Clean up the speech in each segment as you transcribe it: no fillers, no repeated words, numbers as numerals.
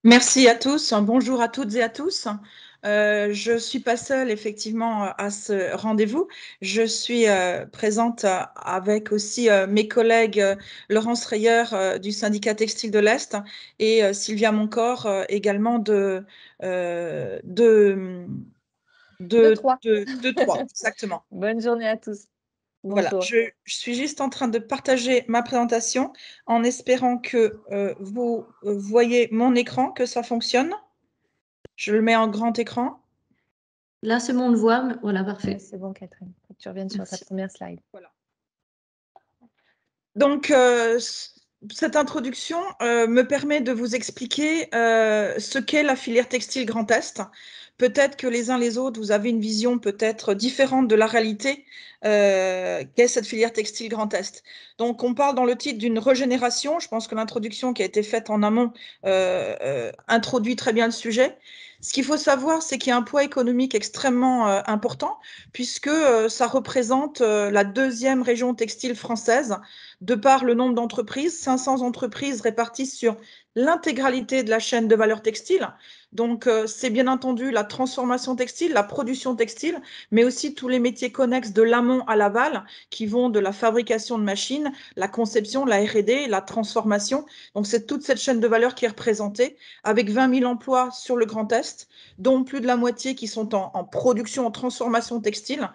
Merci à tous, bonjour à toutes et à tous. Je ne suis pas seule effectivement à ce rendez-vous. Je suis présente avec aussi mes collègues Laurence Reyer du syndicat textile de l'Est et Sylvia Moncor également de Troyes. Troyes, exactement. Bonne journée à tous. Voilà, Bonjour. je suis juste en train de partager ma présentation en espérant que vous voyez mon écran, que ça fonctionne. Je le mets en grand écran. Là, c'est bon, on le voit. Mais voilà, parfait. C'est bon, Catherine. Faut que tu reviennes sur ta Merci. première slide. Voilà. Donc, cette introduction me permet de vous expliquer ce qu'est la filière textile Grand Est. Peut-être que les uns les autres, vous avez une vision peut-être différente de la réalité qu'est cette filière textile Grand Est. Donc, on parle dans le titre d'une régénération. Je pense que l'introduction qui a été faite en amont introduit très bien le sujet. Ce qu'il faut savoir, c'est qu'il y a un poids économique extrêmement important, puisque ça représente la deuxième région textile française, de par le nombre d'entreprises, 500 entreprises réparties sur l'intégralité de la chaîne de valeur textile. Donc, c'est bien entendu la transformation textile, la production textile, mais aussi tous les métiers connexes de l'amont à l'aval, qui vont de la fabrication de machines, la conception, la R&D, la transformation. Donc, c'est toute cette chaîne de valeur qui est représentée, avec 20 000 emplois sur le Grand Est, dont plus de la moitié qui sont en production, en transformation textile,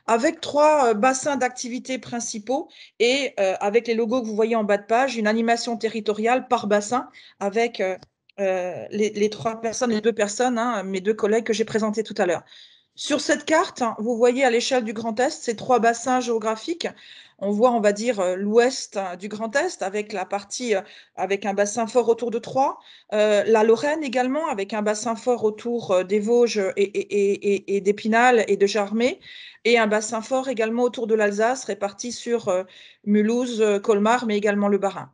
avec trois bassins d'activité principaux et avec les logos que vous voyez en bas de page, une animation territoriale par bassin avec les trois personnes, les deux personnes, hein, mes deux collègues que j'ai présentés tout à l'heure. Sur cette carte, vous voyez à l'échelle du Grand Est ces trois bassins géographiques. On voit, on va dire, l'ouest du Grand Est avec la partie avec un bassin fort autour de Troyes, la Lorraine également avec un bassin fort autour des Vosges et d'Épinal et de Jarmé, et un bassin fort également autour de l'Alsace réparti sur Mulhouse, Colmar, mais également le Bas-Rhin.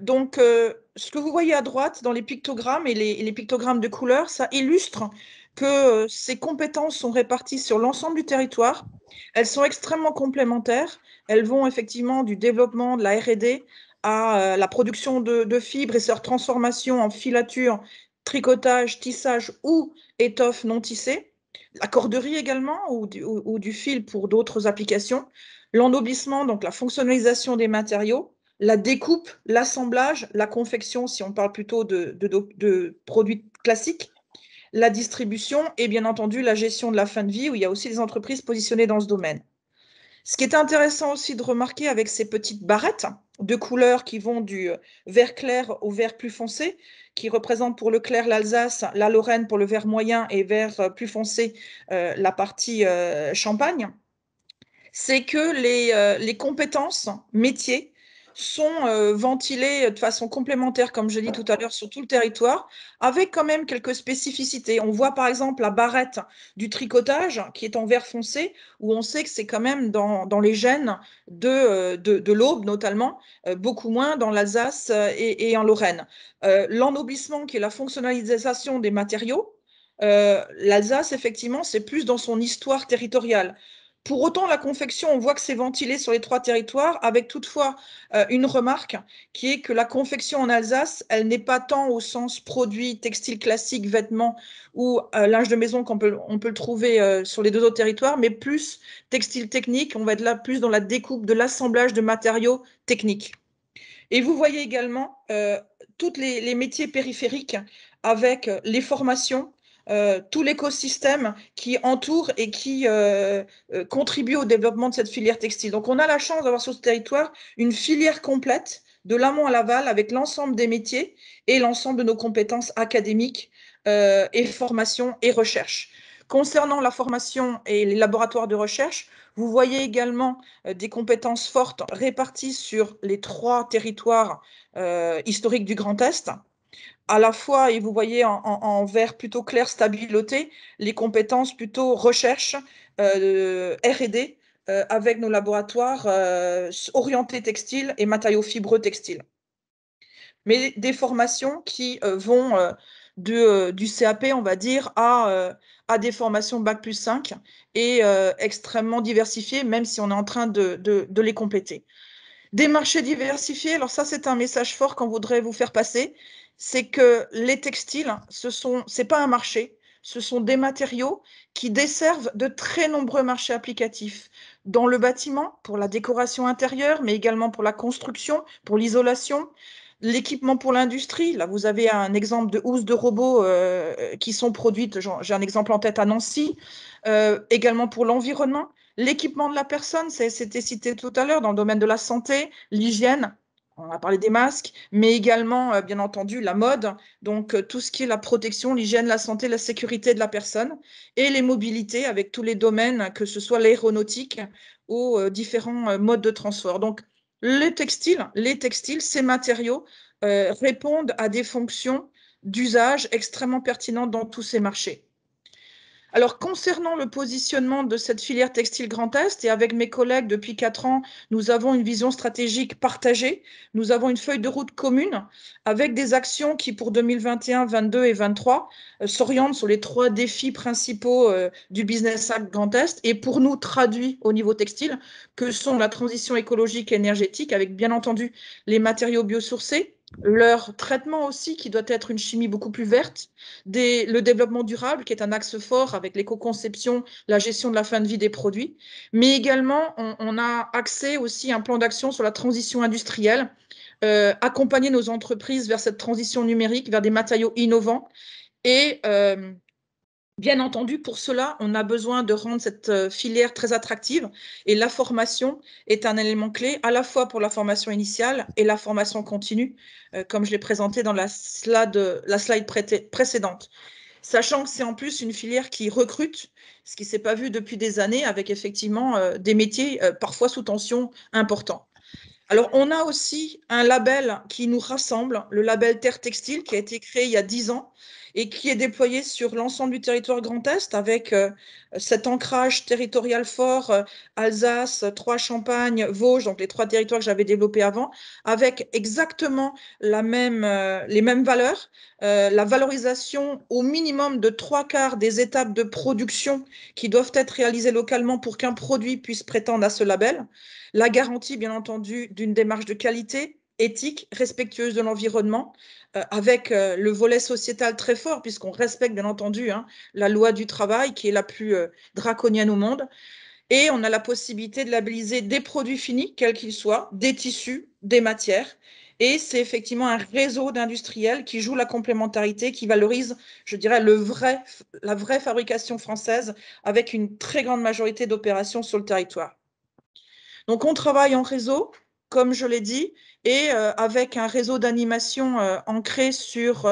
Donc, ce que vous voyez à droite dans les pictogrammes et les pictogrammes de couleur, ça illustre que ces compétences sont réparties sur l'ensemble du territoire. Elles sont extrêmement complémentaires. Elles vont effectivement du développement de la R&D à la production de fibres et leur transformation en filature, tricotage, tissage ou étoffe non tissée. La corderie également ou du fil pour d'autres applications. L'ennoblissement, donc la fonctionnalisation des matériaux. La découpe, l'assemblage, la confection, si on parle plutôt de produits classiques, la distribution et bien entendu la gestion de la fin de vie, où il y a aussi des entreprises positionnées dans ce domaine. Ce qui est intéressant aussi de remarquer avec ces petites barrettes de couleurs qui vont du vert clair au vert plus foncé, qui représentent pour le clair l'Alsace, la Lorraine pour le vert moyen et vert plus foncé la partie Champagne, c'est que les compétences métiers sont ventilées de façon complémentaire, comme je l'ai dit tout à l'heure, sur tout le territoire, avec quand même quelques spécificités. On voit par exemple la barrette du tricotage qui est en vert foncé, où on sait que c'est quand même dans les gènes de l'Aube notamment, beaucoup moins dans l'Alsace et en Lorraine. L'ennoblissement qui est la fonctionnalisation des matériaux, l'Alsace, effectivement, c'est plus dans son histoire territoriale. Pour autant, la confection, on voit que c'est ventilé sur les trois territoires, avec toutefois une remarque qui est que la confection en Alsace, elle n'est pas tant au sens produit, textile classique, vêtements ou linge de maison qu'on peut, on peut le trouver sur les deux autres territoires, mais plus textile technique, on va être là plus dans la découpe de l'assemblage de matériaux techniques. Et vous voyez également tous les métiers périphériques avec les formations, tout l'écosystème qui entoure et qui contribue au développement de cette filière textile. Donc, on a la chance d'avoir sur ce territoire une filière complète de l'amont à l'aval avec l'ensemble des métiers et l'ensemble de nos compétences académiques et formation et recherche. Concernant la formation et les laboratoires de recherche, vous voyez également des compétences fortes réparties sur les trois territoires historiques du Grand Est. À la fois, et vous voyez en vert plutôt clair, stabiloté, les compétences plutôt recherche, R&D, avec nos laboratoires orientés textiles et matériaux fibreux textiles. Mais des formations qui vont du CAP, on va dire, à des formations Bac+5 et extrêmement diversifiées, même si on est en train de les compléter. Des marchés diversifiés, alors ça c'est un message fort qu'on voudrait vous faire passer. c'est que les textiles, c'est pas un marché, ce sont des matériaux qui desservent de très nombreux marchés applicatifs. Dans le bâtiment, pour la décoration intérieure, mais également pour la construction, pour l'isolation, l'équipement pour l'industrie. Là, vous avez un exemple de housses de robots qui sont produites, j'ai un exemple en tête à Nancy, également pour l'environnement. L'équipement de la personne, c'était cité tout à l'heure, dans le domaine de la santé, l'hygiène, on a parlé des masques, mais également, bien entendu, la mode, donc tout ce qui est la protection, l'hygiène, la santé, la sécurité de la personne, et les mobilités avec tous les domaines, que ce soit l'aéronautique ou différents modes de transport. Donc, les textiles, ces matériaux répondent à des fonctions d'usage extrêmement pertinentes dans tous ces marchés. Alors, concernant le positionnement de cette filière textile Grand Est, et avec mes collègues depuis 4 ans, nous avons une vision stratégique partagée, nous avons une feuille de route commune avec des actions qui, pour 2021, 2022 et 2023, s'orientent sur les 3 défis principaux du Business Act Grand Est, et pour nous traduits au niveau textile, que sont la transition écologique et énergétique, avec bien entendu les biosourcés, leur traitement aussi, qui doit être une chimie beaucoup plus verte, le développement durable, qui est un axe fort avec l'éco-conception, la gestion de la fin de vie des produits, mais également, on a axé aussi un plan d'action sur la transition industrielle, accompagner nos entreprises vers cette transition numérique, vers des matériaux innovants, et bien entendu, pour cela, on a besoin de rendre cette filière très attractive, et la formation est un élément clé, à la fois pour la formation initiale et la formation continue, comme je l'ai présenté dans la slide précédente. Sachant que c'est en plus une filière qui recrute, ce qui ne s'est pas vu depuis des années, avec effectivement des métiers parfois sous tension importants. Alors, on a aussi un label qui nous rassemble, le label Terre Textile, qui a été créé il y a 10 ans et qui est déployé sur l'ensemble du territoire Grand Est avec cet ancrage territorial fort, Alsace, Troyes-Champagne, Vosges, donc les 3 territoires que j'avais développés avant, avec exactement les mêmes valeurs, la valorisation au minimum de 3/4 des étapes de production qui doivent être réalisées localement pour qu'un produit puisse prétendre à ce label, la garantie, bien entendu, d'une démarche de qualité, éthique, respectueuse de l'environnement, avec le volet sociétal très fort, puisqu'on respecte, bien entendu, la loi du travail, qui est la plus draconienne au monde. Et on a la possibilité de labelliser des produits finis, quels qu'ils soient, des tissus, des matières. Et c'est effectivement un réseau d'industriels qui joue la complémentarité, qui valorise, je dirais, la vraie fabrication française, avec une très grande majorité d'opérations sur le territoire. Donc, on travaille en réseau, comme je l'ai dit, et avec un réseau d'animation ancré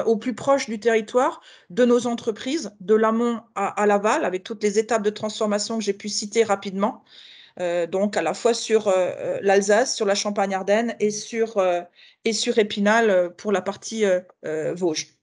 au plus proche du territoire de nos entreprises, de l'amont à l'aval, avec toutes les étapes de transformation que j'ai pu citer rapidement. Donc, à la fois sur l'Alsace, sur la Champagne-Ardenne et sur Épinal pour la partie Vosges.